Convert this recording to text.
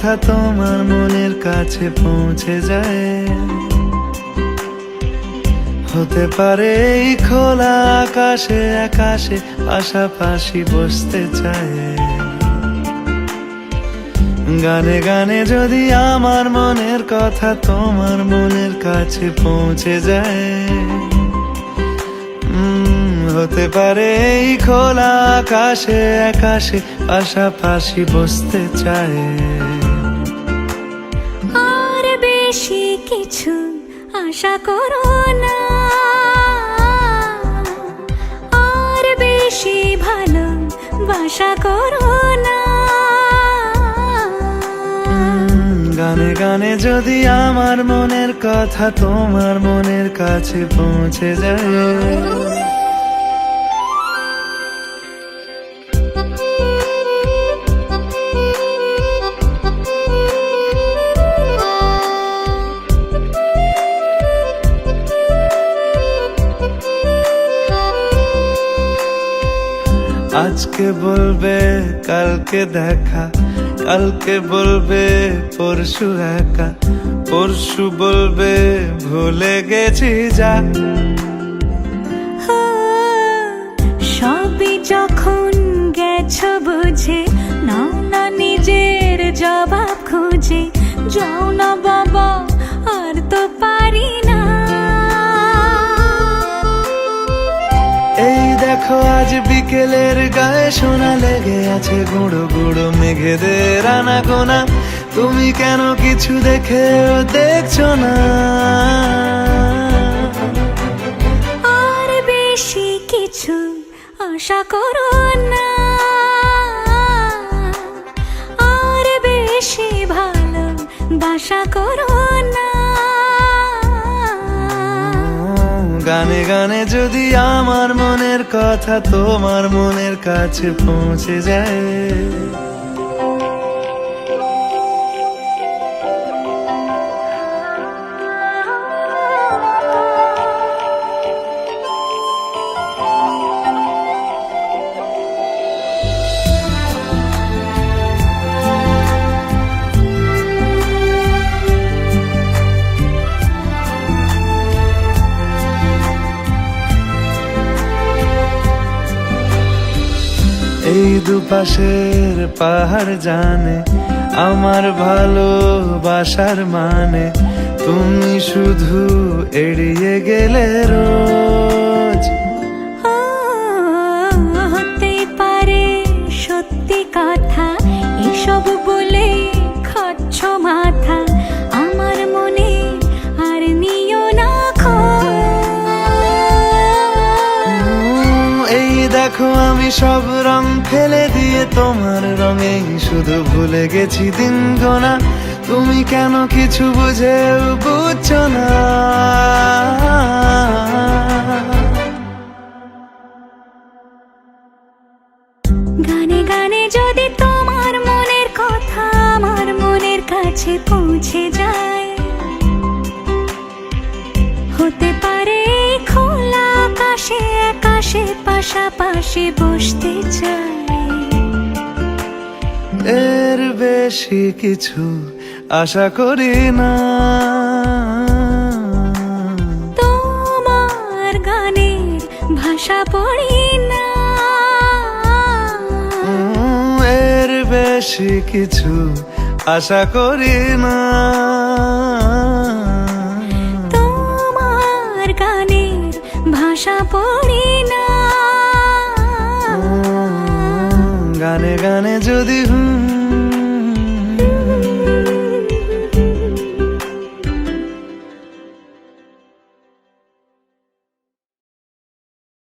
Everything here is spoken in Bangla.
কথা তোমার মনের কাছে পৌঁছে যায়। হতে পারে এই খোলা আকাশে আকাশে পাশাপাশি বসতে চায়। গানে গানে যদি আমার মনের কথা তোমার মনের কাছে পৌঁছে যায়। হতে পারে এই খোলা আকাশে আকাশে পাশাপাশি বসতে চায়। আর বেশি কিছু আশা করো না, আর বেশি ভালোবাসা করো না। গানে গানে যদি আমার মনের কথা তোমার মনের কাছে পৌঁছে যায়। আজকে বলবে কালকে দেখা, কালকে বলবে পরশু একা, পরশু বলবে ভুলে গেছি যা। সবই যখন গেছো বুঝে, নাও না নিজের জবাব খুঁজে। যাও না বাবা, আর তো পারি না। এই দেখো আজ বিকেলের গায়ে সোনা লেগে আছে গুঁড়ো গুঁড়ো মেঘেদের আনাগোনা। তুমি কেন কিছু দেখেও দেখছো না? আর বেশি কিছু আশা করো না, আর বেশি ভালোবাসা করো না। গানে গানে যদি আমার মনের কথা তোমার মনের কাছে পৌঁছে যায়। এই দুপাশের পাহাড় জানে আমার ভালোবাসার মানে। তুমি শুধু এড়িয়ে গেলে রোজ। হতে পারে সত্যি কথা, এসব বলে খাচ্ছ মাথা। আমার মনে আর নিও না খোঁজ। এই দেখো আমি সব রং ফেলে দিয়ে তোমার রঙেই শুধু ভুলে গেছি দিন গোনা। তুমি কেন কিছু বুঝেও বুঝছো না? গানে গানে যদি তোমার মনের কথা আমার মনের কাছে পৌঁছে যায়। হতে পারে খোলা আকাশে আকাশে পাশাপাশি বসতে চাই। এর বেশি কিছু আশা করি না। তোমার গানের ভাষা পড়ি না। এর বেশি কিছু আশা করি না।